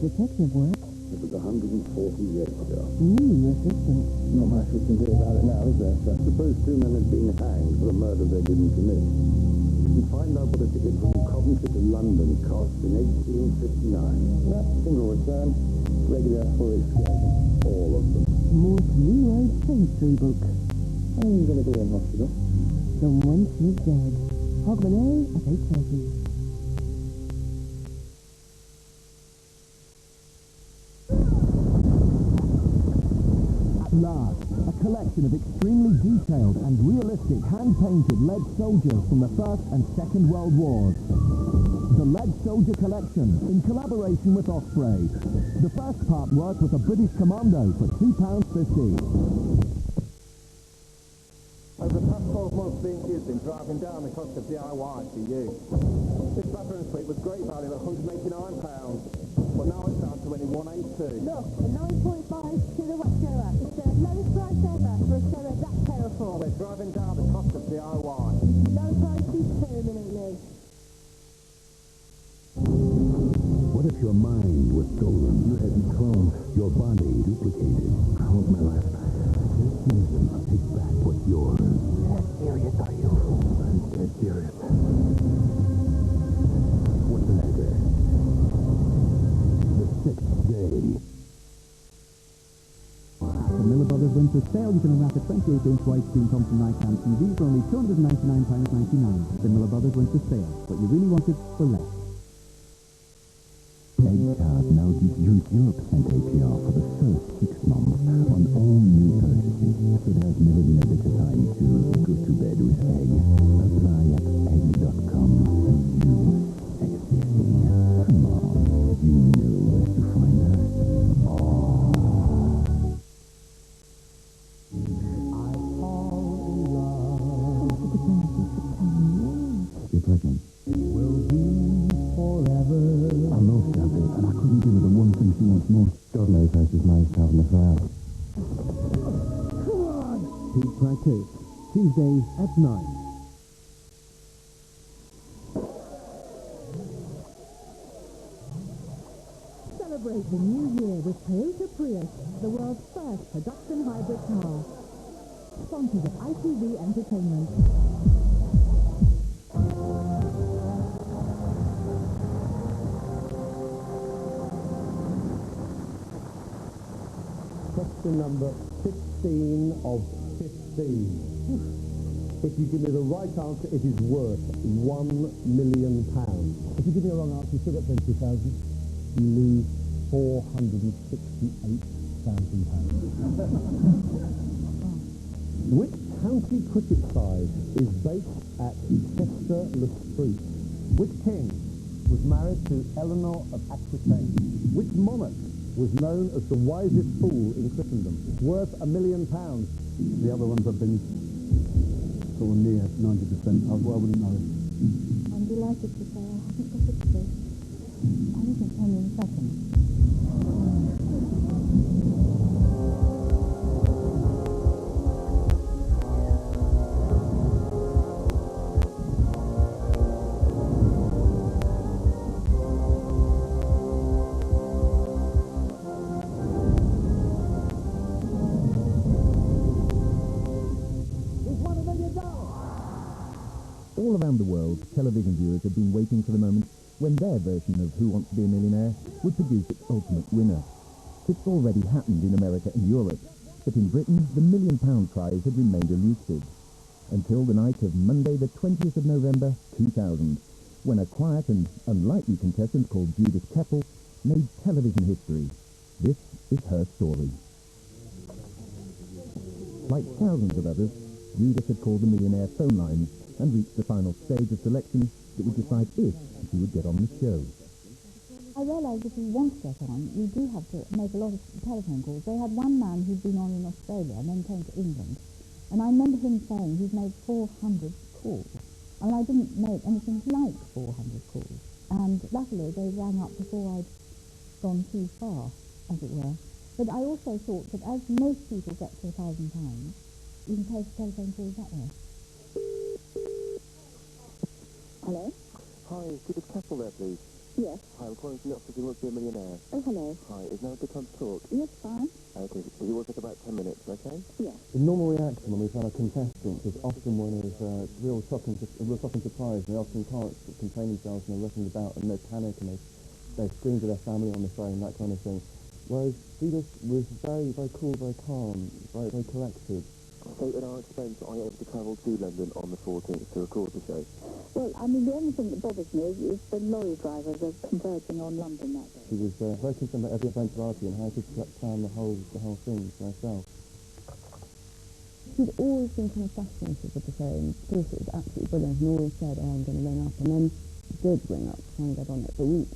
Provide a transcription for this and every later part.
detective work. It was 140 years ago. Assistant. Not much we can do about it now, is there, sir? Suppose two men had been hanged for a murder they didn't commit. And find out what a ticket from Coventry to London cost in 1859. Yep, single return. Regular full excursion. All of them. Most Leroy's sensory book. How long are you going to be in hospital? The Once Was Dead. Hogmanay at 8:30. At last, a collection of extremely detailed and realistic hand-painted lead soldiers from the First and Second World Wars. The Lead Soldier Collection, in collaboration with Osprey. The first part worked with a British Commando for £2.50. Over the past 12 months, B&Q's been driving down the cost of DIY for you. This bathroom suite was great value at £189, but now it's down to only £182. Look, a 9.5 kilowatt shower. It's the lowest price ever for a shower that powerful. We're driving down the cost of DIY. Low prices permanently. What if your mind was stolen? You had me cloned. Your body duplicated. How's my last night? I take back what's yours. Dead serious, are you? I'm dead serious. What's the next day? The sixth day. The Miller Brothers Winter Sale, you can unwrap a 28-inch widescreen Thompson Nikon TV for only £299.99. The Miller Brothers Winter Sale. What you really wanted for less. Card now gives you 0% APR for the first 6 months on all new purchases. So there's never been a better time to go to bed with egg. Apply at egg.com. You sexy thing. Come on, you know where to find us. I fall in love. You're pregnant. Will be forever. I love Gabby, and I couldn't give her the one thing she wants most. God knows how she's managed to have enough out. Come on! Peak Practice, Tuesdays at 9. Celebrate the new year with Toyota Prius, the world's first production hybrid car. Sponsors of ITV Entertainment. Question number 15 of 15. If you give me the right answer, it is worth £1 million. If you give me a wrong answer, you still get 20,000. You lose £468,000. Which county cricket side is based at Chester-le-Street? Which king was married to Eleanor of Aquitaine? Which monarch was known as the wisest fool in Christendom? Worth £1 million. The other ones have been sort of near 90%. I wouldn't know. I'm delighted to say I haven't got a clue. I think it's only in seconds. All around the world, television viewers have been waiting for the moment when their version of Who Wants to Be a Millionaire would produce its ultimate winner. It's already happened in America and Europe, but in Britain the £1 million prize had remained elusive. Until the night of Monday the 20th of November 2000, when a quiet and unlikely contestant called Judith Keppel made television history. This is her story. Like thousands of others, Judith had called the Millionaire phone lines and reached the final stage of selection that would decide if she would get on the show. I realised if you want to get on, you do have to make a lot of telephone calls. They had one man who'd been on in Australia and then came to England, and I remember him saying he'd made 400 calls. I mean, I didn't make anything like 400 calls, and luckily they rang up before I'd gone too far, as it were. But I also thought that as most people get to 1,000 times, you can take a telephone call that way. Hello? Hi, is Judith Keppel there, please? Yes. Hi, I'm calling from the office. Who wants to be a millionaire? Oh, hello. Hi, is now a good time to talk? Yes, fine. Okay, it will take about 10 minutes, okay? Yes. The normal reaction when we find a contestant is often one of real shock and surprise. They often can't contain themselves and they're rushing about and they panic and they scream to their family on the phone, that kind of thing. Whereas Judith was very, very cool, very calm, very, very collected. So at our expense, are you able to travel to London on the 14th to record the show? Well, I mean, the only thing that bothers me is the lorry drivers are converging on London that day. She was very concerned about every eventuality and how to plan the whole thing for herself. She'd always been kind of fascinated with the show and thought it was absolutely brilliant and always said, oh, I'm going to ring up, and then did ring up to try and get on it. But we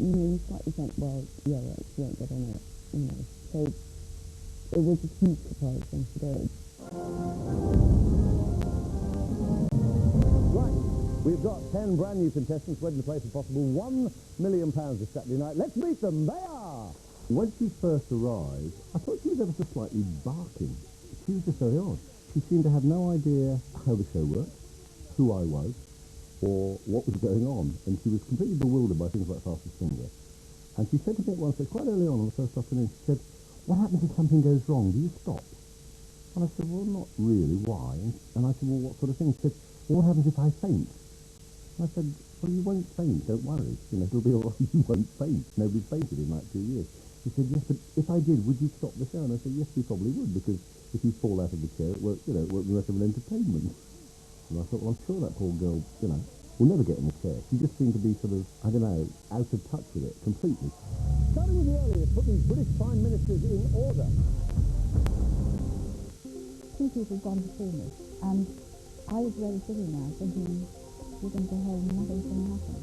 slightly said, well, yeah, right, she won't get on it, you know. So it was a huge surprise when she did. Right, we've got 10 brand new contestants waiting to play for possible £1 million this Saturday night. Let's meet them. They are... When she first arrived, I thought she was ever so slightly barking. She was just very odd. She seemed to have no idea how the show worked, who I was, or what was going on. And she was completely bewildered by things like Fastest Finger. And she said to me at once, quite early on the first afternoon, she said, what happens if something goes wrong? Do you stop? And I said, well, not really. Why? And I said, well, what sort of thing? She said, well, what happens if I faint? And I said, well, you won't faint. Don't worry. You know, it'll be all right. You won't faint. Nobody's fainted in like 2 years. She said, yes, but if I did, would you stop the show? And I said, yes, you probably would, because if you fall out of the chair, it won't, you know, it won't be much of an entertainment. And I thought, well, I'm sure that poor girl, you know, will never get in the chair. She just seemed to be sort of, I don't know, out of touch with it completely. Starting with the earliest, put these British Prime Ministers in order. Two people gone before me, and I was really sitting there thinking, we're going to go home and nothing's going to happen.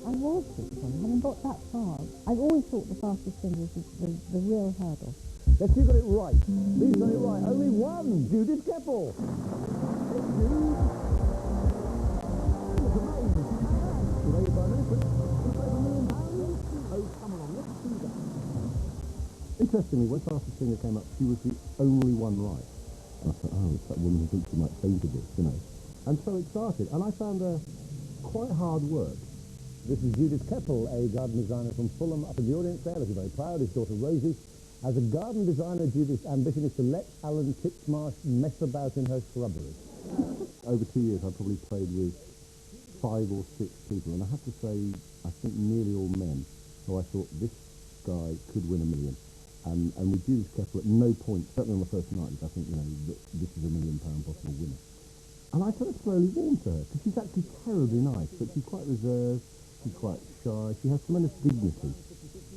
I was disappointed, having got that far. I've always thought the Fastest Finger was the real hurdle. Yes, you got it right. These got it right. Only one, Judith Keppel. Interestingly, when Fastest Finger came up, she was the only one right. And I thought, oh, it's that woman who thinks she might faint a bit, you know. And so it started, and I found her quite hard work. This is Judith Keppel, a garden designer from Fulham, up in the audience there, looking very proud. His daughter Rosie. As a garden designer, Judith's ambition is to let Alan Titchmarsh mess about in her shrubbery. Over 2 years, I probably played with 5 or 6 people, and I have to say, I think nearly all men. So I thought, this guy could win $1 million. And with Judith Keppel, at no point, certainly on the first night, did I think, you know, that this is a £1 million possible winner. And I sort of slowly warmed to her, because she's actually terribly nice, but she's quite reserved, she's quite shy, she has tremendous dignity.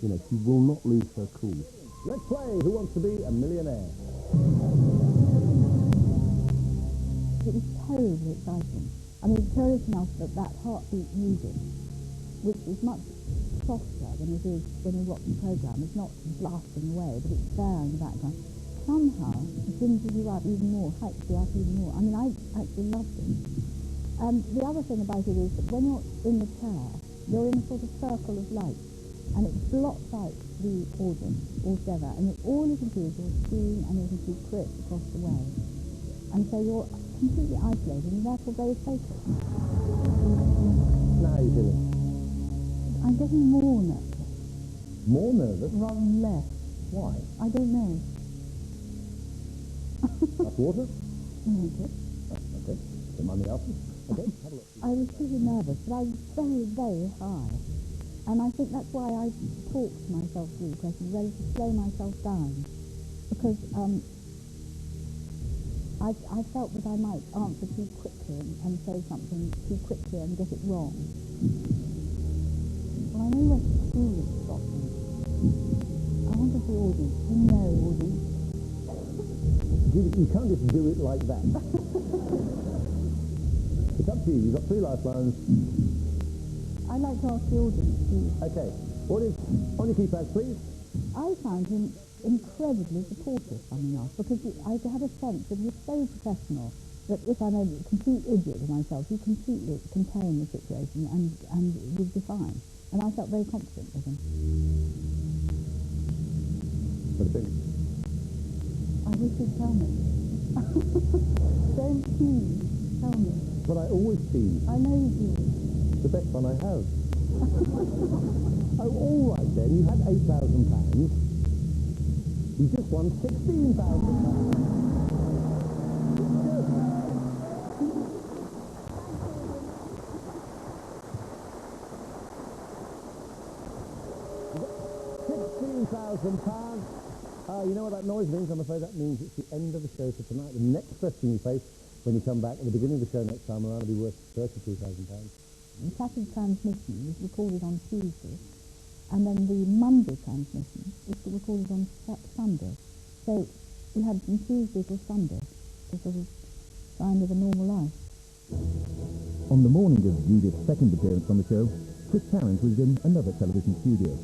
You know, she will not lose her cool. Let's play Who Wants to Be a Millionaire? It was terribly exciting. I mean, curious enough that heartbeat music, which is much softer than it is when you watch the programme. It's not blasting away, but it's there in the background. Somehow, it ginges you up even more, hypes you up even more. I mean, I actually loved it. The other thing about it is that when you're in the chair, you're in a sort of circle of light, and it blots out the audience altogether, and all you can see is your screen, and you can see Chris across the way. And so you're completely isolated, and therefore very focused. Now how are you feeling? I'm getting more nervous. More nervous? Rather than less. Why? I don't know. That's water? Okay. Okay. Don't mind me asking. Okay, have a look. I was pretty nervous, but I was very, very high. And I think that's why I talked to myself through the questions, ready to slow myself down. Because I felt that I might answer too quickly and say something too quickly and get it wrong. Well, I know where to truly stop me. I wonder if the audience, audience. You can't just do it like that. It's up to you. You've got 3 lifelines. I'd like to ask the audience, please. Okay. Audience, on your keypads, please. I found him incredibly supportive, funny enough, because I had a sense that he was so professional that if I'm a complete idiot of myself, he completely contained the situation and would be fine. And I felt very confident with him. What do you think? I wish you'd tell me. Don't tease. Tell me. But I always tease. I know you do. The best one I have. Oh, all right then. You had £8,000. You just won £16,000. £16,000. You know what that noise means? I'm afraid that means it's the end of the show for tonight. The next question you face when you come back at the beginning of the show next time around will be worth £32,000. The Saturday transmission was recorded on Tuesday, and then the Monday transmission was recorded on Sunday. So we had from Tuesday till Sunday to sort of sign of a normal life. On the morning of Judith's second appearance on the show, Chris Tarrant was in another television studio.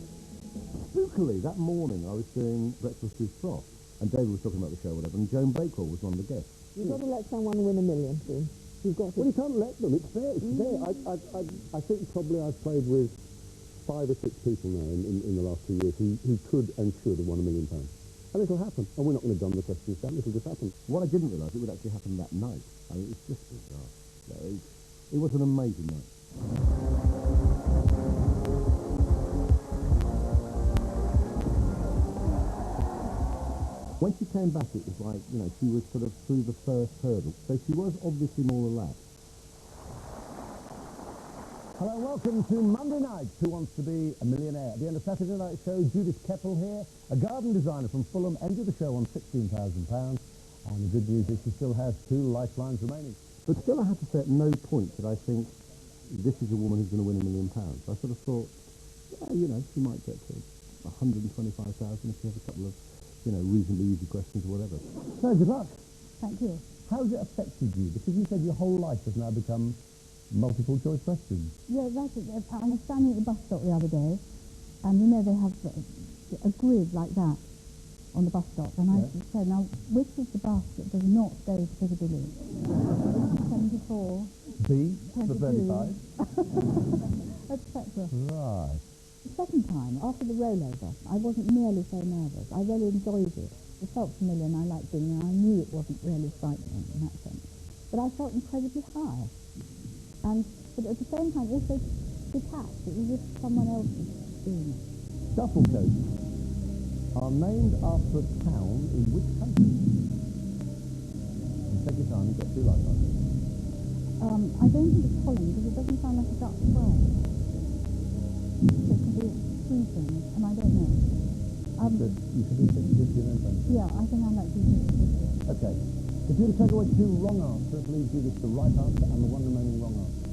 Spookily, that morning I was doing Breakfast with Froth, and David was talking about the show or whatever, and Joan Bakewell was one of the guests. You've got to let someone win $1 million, Jim. You've got to. Well, you can't let them. It's there. It's there. I think probably I've played with 5 or 6 people now in the last 2 years who could and should have won £1 million. And it'll happen. And we're not going to dumb the questions down. It'll just happen. What I didn't realise, it would actually happen that night. I mean, it's just bizarre. It was an amazing night. When she came back, it was like, you know, she was sort of through the first hurdle. So she was obviously more relaxed. Hello, welcome to Monday Night, Who Wants to Be a Millionaire? At the end of Saturday Night Show, Judith Keppel here, a garden designer from Fulham, ended the show on £16,000. And the good news is she still has 2 lifelines remaining. But still, I have to say at no point did I think this is a woman who's going to win £1 million. I sort of thought, yeah, you know, she might get to 125,000 if she has a couple of, you know, reasonably easy questions or whatever. So, good luck. Thank you. How's it affected you? Because you said your whole life has now become multiple choice questions. Yeah, that's it. I was standing at the bus stop the other day, and you know they have a grid like that on the bus stop, and I said, now, which is the bus that does not go to Piccadilly? 74. B, the 35. Etc. Right. The second time, after the rollover, I wasn't nearly so nervous. I really enjoyed it. It felt familiar and I liked doing it. I knew it wasn't really frightening in that sense. But I felt incredibly high. But at the same time, also detached. It was as if someone else was doing it. Duffel coats are named after a town in which country? And take your time, you've got 2 lifelines. I don't think it's Holland, because it doesn't sound like a Dutch word. So it could be 3 things, and I don't know. You can do 50-50 and then 20. Yeah, I think I might do 50-50. Okay. If you were to take away 2 wrong answers, leaves you with the right answer and the 1 remaining wrong answer.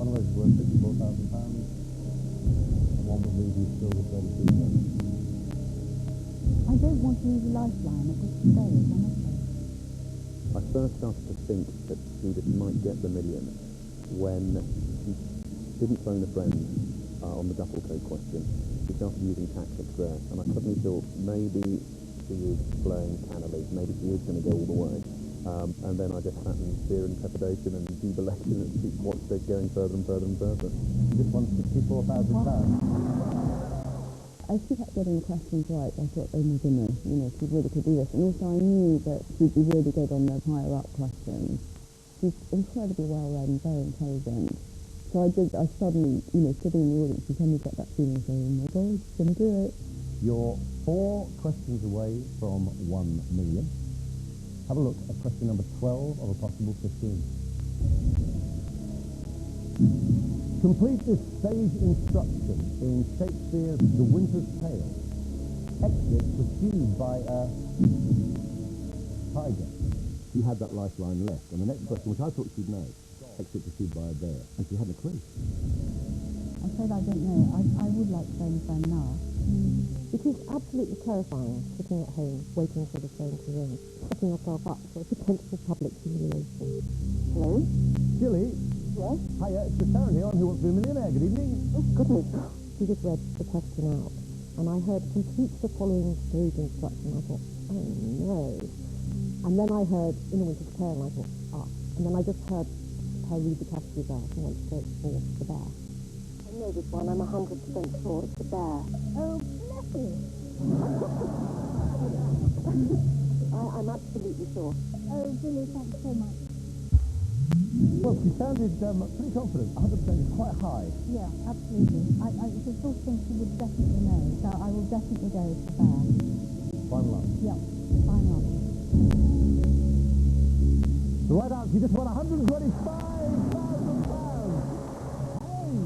One of those is worth £54,000, and one would leave you still with 32,000. I don't want to use a lifeline at this stage, I must say. I first started to think that Judith might get the million when she didn't phone a friend on the duffel coat question. She started using tactics there, and I suddenly thought maybe she is playing cannily, maybe she is going to go all the way. And then I just sat in fear and trepidation and jubilation and watched it going further and further and further. This one's £54,000. As she kept getting the questions right, I thought, oh my goodness, you know, she really could do this. And also I knew that she'd be really good on the higher up questions. She's incredibly well read and very intelligent. So I suddenly, you know, sitting in the audience, you suddenly get that feeling of saying, oh my God, she's going to do it. You're 4 questions away from £1 million. Have a look at question number 12 of a possible 15. Complete this stage instruction in Shakespeare's The Winter's Tale. Exit pursued by a tiger. She had that lifeline left, and the next question, which I thought she'd know, exit pursued by a bear, and she hadn't a clue. I'm afraid I don't know. I would like to phone a friend now. It is absolutely terrifying sitting at home waiting for the phone to ring, setting yourself up for a potential public humiliation. Hello? Jilly? Yes? Hiya, it's Chris Tarrant here on Who Wants to Be a Millionaire. Good evening. Oh, goodness. She just read the question out, and I heard complete the following stage instruction. I thought, oh no. And then I heard In a Winter's Tale, and I thought, ah. And then I just heard her read the category there and went straight for the bear. I know this one, I'm 100% sure it's the bear. Oh, bless you. I'm absolutely sure. Oh, Billy, thanks so much. Well, she sounded pretty confident. 100% is quite high. Yeah, absolutely. It's the sort of thing she would definitely know, so I will definitely go for there. Final answer. Yeah, final answer. The right answer, you just won £125,000. Hey!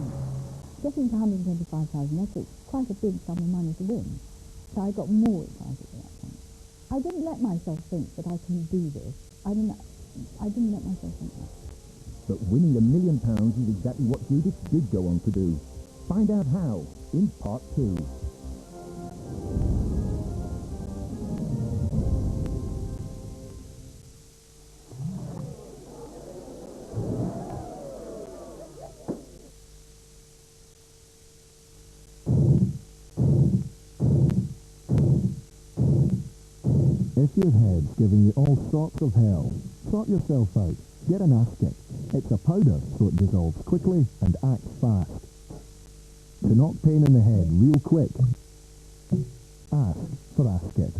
Getting to 125,000, that's quite a big sum of money to win. So I got more excited at that point. I didn't let myself think that I can do this. I didn't let myself think that. But winning £1 million is exactly what Judith did go on to do. Find out how in part 2. If your head's giving you all sorts of hell, sort yourself out. Get an Askit. It's a powder so it dissolves quickly and acts fast. To knock pain in the head real quick, ask for Askit.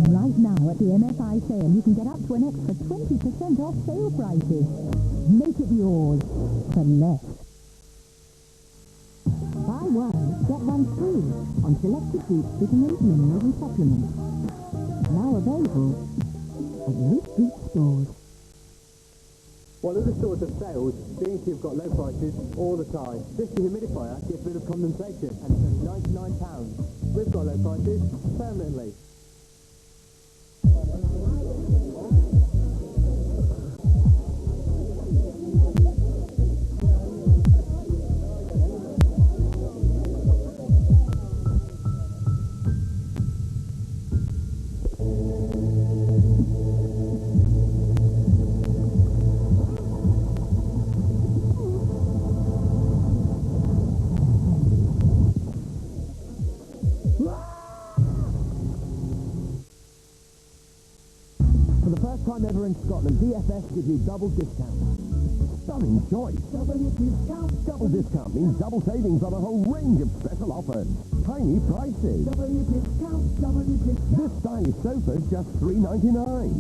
Right now at the MFI sale, you can get up to an extra 20% off sale prices. Make it yours for less. Buy one, get one free on selected groups vitamins, minerals and supplements. Now available at Rich Group stores. While other stores have sales, B&Q have got low prices all the time. This dehumidifier gets rid of condensation and it's only £99. We've got low prices permanently. For the first time ever in Scotland, DFS gives you double discount. Stunning choice. Double discount. Double discount means double savings on a whole range of special offers. Tiny prices. Double discount. Double discount. This stylish sofa is just $3.99.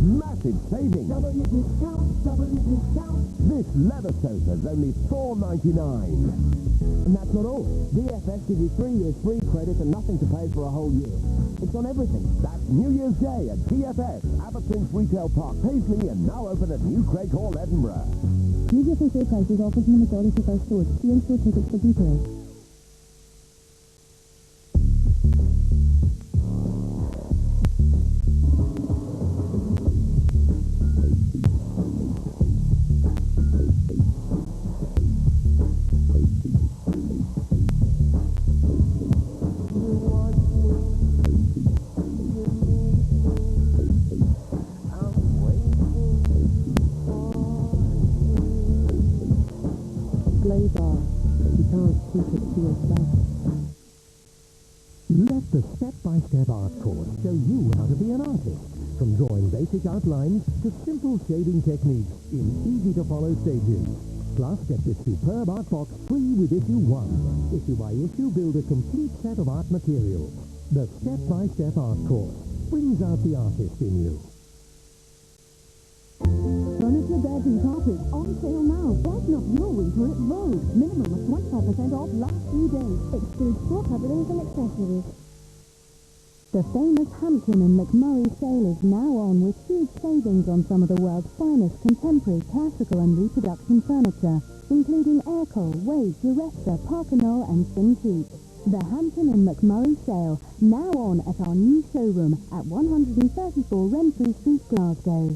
Massive savings. Double discount. Double discount. This leather sofa is only $4.99. And that's not all. DFS gives you 3 years free credit and nothing to pay for a whole year. It's on everything. That's New Year's Day at DFS, Abbotsford Retail Park, Paisley, and now open at New Craig Hall, Edinburgh. Use your free prices offers in the majority of our stores. See in-store tickets for details. Let the step-by-step art course show you how to be an artist. From drawing basic outlines to simple shading techniques in easy-to-follow stages. Plus, get this superb art box free with issue 1. Issue by issue, build a complete set of art materials. The step-by-step art course brings out the artist in you. Furniture, beds and carpets on sale now. Brighten up your winter at Vogue. Minimum of 25% off last few days. Excludes store coverings and accessories. The famous Hampton and McMurray sale is now on with huge savings on some of the world's finest contemporary, classical and reproduction furniture, including Aircole, Wade, Duresta, Parkinol and Cintiq. The Hampton and McMurray sale, now on at our new showroom at 134 Renfrew Street, Glasgow.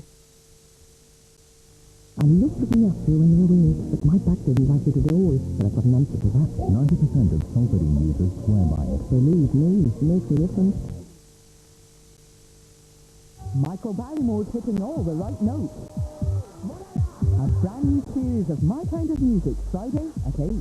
I loved looking after you when you were weird, but my back didn't like it at all. But I've got an answer to that. 90% of Solpadeine users swear by it. Believe me, it makes a difference. Michael Barrymore's hitting all the right notes. A brand new series of My Kind of Music, Friday at 8.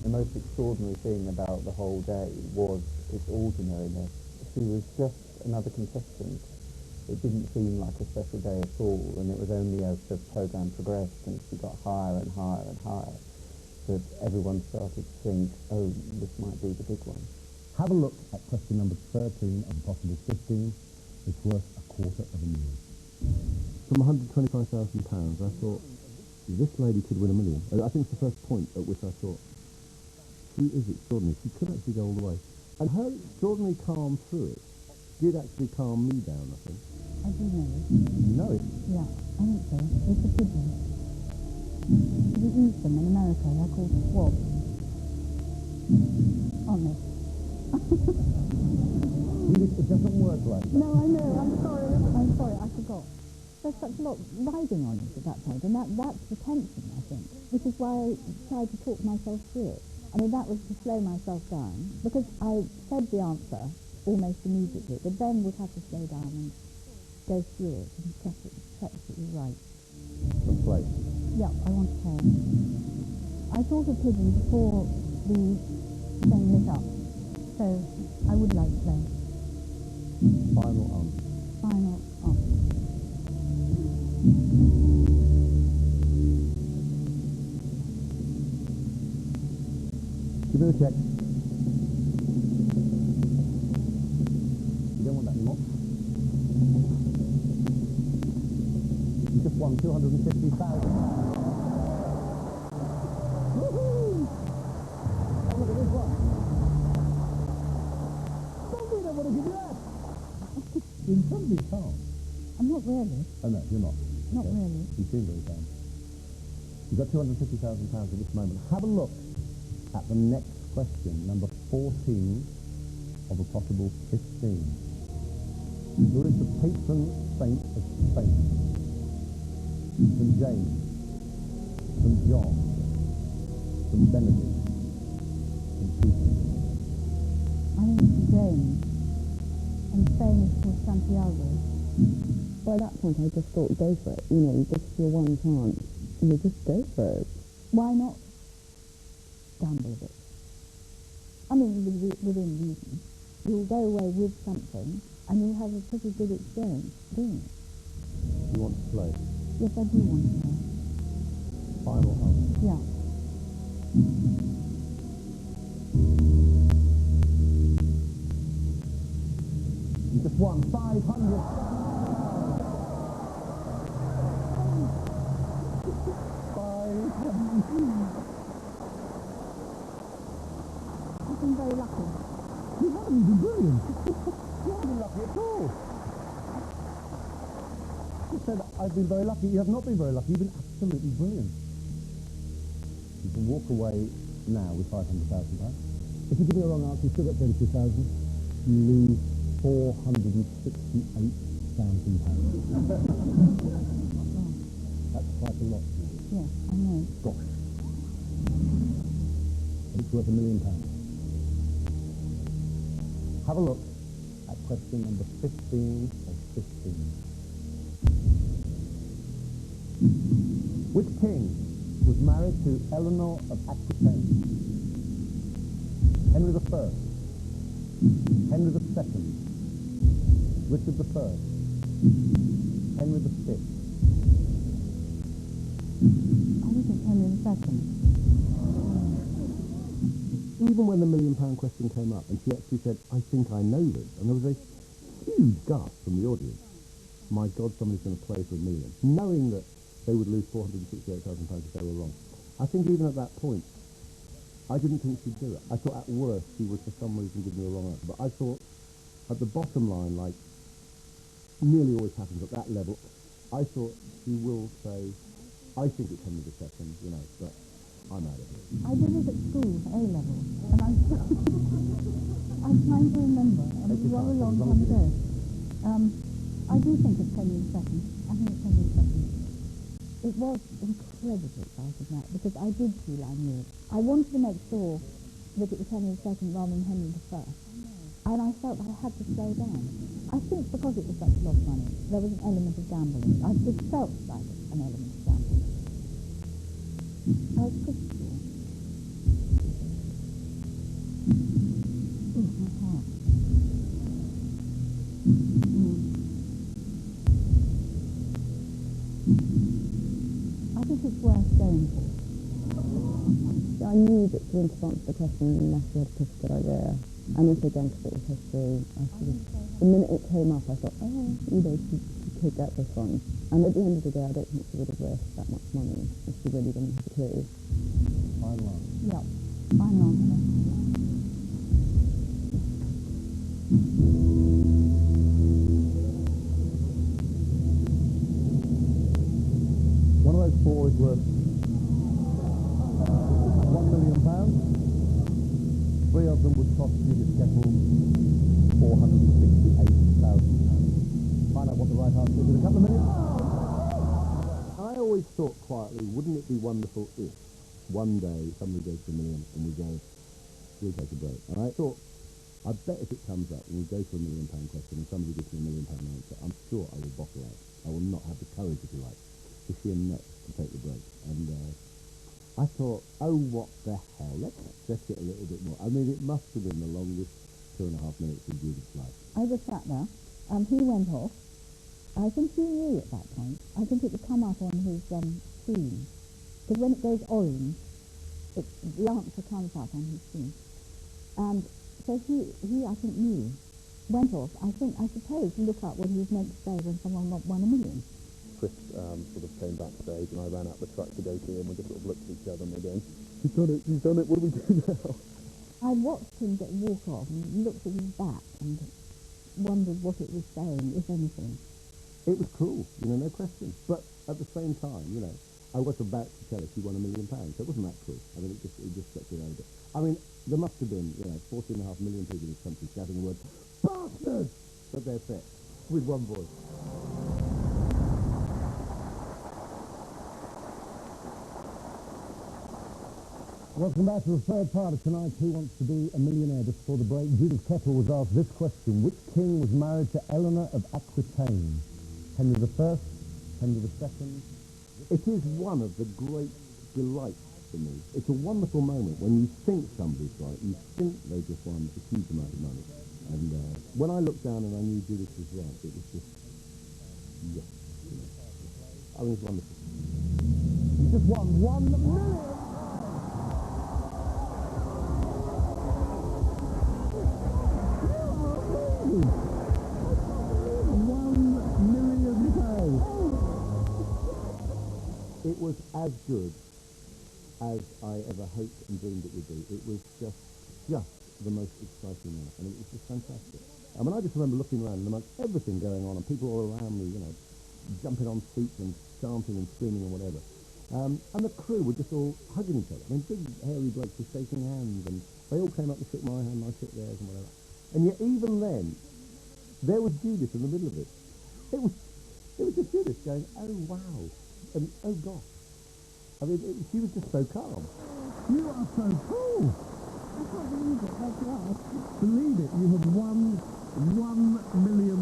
The most most extraordinary thing about the whole day was its ordinariness. She was just another contestant. It didn't seem like a special day at all, and it was only as the programme progressed and she got higher and higher and higher that everyone started to think, oh, this might be the big one. Have a look at question number 13 and possible 15. It's worth £250,000. From £125,000, I thought, this lady could win $1 million. I think it's the first point at which I thought, she is extraordinary. She could actually go all the way. And her extraordinary calm through it did actually calm me down, I think. I do know it. You know it? Yeah, I think so. It's a pigeon. We use them in America. They're called swabs. Aren't they? It doesn't work like that. No, I know. I'm sorry. I forgot. There's such a lot riding on it at that point, and that's the tension, I think, which is why I tried to talk myself through it. I mean, that was to slow myself down, because I said the answer almost immediately, but then would have to slow down and go through it and check that you're right. The play. Yeah, I want to play. I thought of pigeon before the thing lit up, so I would like to play. Final answer. Final answer. Give it a check. You don't want that anymore. You just won £250,000. Woohoo! Oh, look at this one. Somebody don't want to give you that. In somebody's calm. I'm not really. Oh no, you're not. Not really. You seem very calm. You've got £250,000 at this moment. Have a look at the next question, number 14 of a possible 15. Who is the patron saint of Spain? St. James, St. John, St. Benedict, St. Peter. I think it's James, and Spain is called Santiago. By that point, I just thought, go for it. You know, just your one chance. You just go for it. Why not gamble a bit? I mean, within reason. You'll go away with something, and you'll have a pretty good experience doing it. You want to play? Yes, I do want to play. Final answer. Yeah. You just won 500. I've been very lucky. You haven't been brilliant. You haven't been lucky at all. You said, I've been very lucky. You have not been very lucky. You've been absolutely brilliant. You can walk away now with £500,000. If you give me a wrong answer, you still get 32,000. You lose £468,000. That's quite a lot. Yes, I know. Gosh. It's worth £1 million. Have a look at question number 15 of 15. Which king was married to Eleanor of Aquitaine? Henry I, Henry II, Richard I, Henry VI. I think it's Henry II. Even when the £1 million question came up, and she actually said, I think I know this, and there was a huge gasp from the audience. My God, somebody's going to play for $1 million. Knowing that they would lose £468,000 if they were wrong. I think even at that point, I didn't think she'd do it. I thought at worst she would for some reason give me a wrong answer. But I thought at the bottom line, like nearly always happens at that level, I thought she will say, I think it's Henry II, you know, but I'm out of here. I did it at school, A-level, and I'm trying to remember. It was a rather long time ago. I do think it's Henry II. I think it's Henry II. It was incredibly exciting, that, because I did feel I knew it. I wanted to make sure that it was Henry II rather than Henry I. And I felt I had to slow down. I think because it was such a lot of money, there was an element of gambling. It felt like an element of gambling. I was pretty sure. think it's worth going for? I knew that to answer the question unless you had a pretty good idea. And also again, because it was history, the minute it came up, I thought, she could get this one. And at the end of the day, I don't think she would have risked that much money if she really didn't have a clue. Final answer. Yep. Final answer. One of those four is worth £1 million. Three of them would cost Judith Keppel £468,000. Find out what the right answer is in a couple of minutes. I always thought quietly, wouldn't it be wonderful if one day somebody goes to $1 million and we go, we'll take a break. And I thought, I bet if it comes up and we go to £1 million question and somebody gives me £1 million answer, I'm sure I will bottle out. I will not have the courage, if you like, to sheer nuts to take the break. And I thought, oh, what the hell, let's stretch it a little bit more. I mean, it must have been the longest 2.5 minutes in Judith's life. I was sat there, he went off. I think he knew at that point. I think it would come up on his screen. Because when it goes orange, the answer comes up on his screen. And so he I think, knew. Went off. I suppose, look up what he was meant to say when someone won $1 million. Chris sort of came backstage and I ran out the truck to go to him. We just sort of looked at each other and we're going, he's done it, what do we do now? I watched him walk off and looked at his back and wondered what it was saying, if anything. It was cruel, no question. But at the same time, I was about to tell her she won £1 million, so it wasn't that cruel. I mean, it just stuck around a bit. I mean, there must have been, 14.5 million people in this country shouting the word, bastard! But they're set, with one voice. Welcome back to the third part of tonight's Who Wants to Be a Millionaire. Just before the break, Judith Keppel was asked this question. Which king was married to Eleanor of Aquitaine? Henry I, Henry II? It is one of the great delights for me. It's a wonderful moment when you think somebody's right, you think they just won a huge amount of money. And when I looked down and I knew Judith was right, it was just, yes. I mean, it's wonderful. You just won £1 million! It was as good as I ever hoped and dreamed it would be. It was just the most exciting night, and it was just fantastic. I mean, I just remember looking around and amongst everything going on, and people all around me, jumping on seats and chanting and screaming and whatever. And the crew were just all hugging each other. I mean, big hairy blokes were shaking hands, and they all came up and shook my hand, and I shook theirs and whatever. And yet, even then, there was Judith in the middle of it. It was just Judith going, oh wow, and oh gosh. I mean, she was just so calm. You are so cool. I can't believe it, that's right. Believe it, you have won £1 million.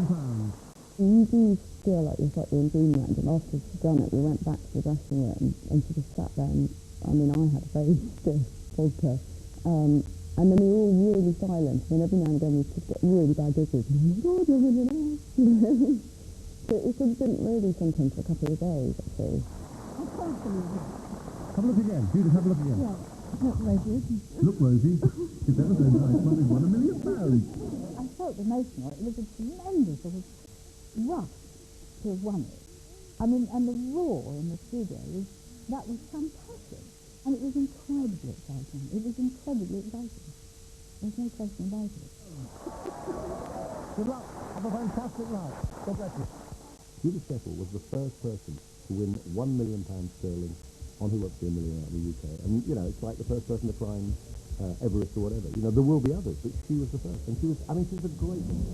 You do feel like you're slightly in dreamland, and after she'd done it, we went back to the dressing room, and she just sat there, and I mean, I had a very stiff vodka, and then we were all really silent, and then every now and again we could get really bad giggles, and oh my God, you're really nice, So it sort of didn't really sink in for a couple of days, actually. I can't believe it. Have a look again. Judith, have a look again. Yeah, look, Rosie. Look, Rosie. It's ever so nice. Well, we've won £1 million. I felt emotional. It was a tremendous sort of rush to have won it. I mean, and the roar in the studio was fantastic. And it was incredibly exciting. There's no question about it. Good luck. Have a fantastic night. God bless you. Judith Keppel was the first person to win £1 million sterling on Who Wants to Be a Millionaire in the UK. And, it's like the first person to climb Everest or whatever. There will be others, but she was the first. And she was a great woman.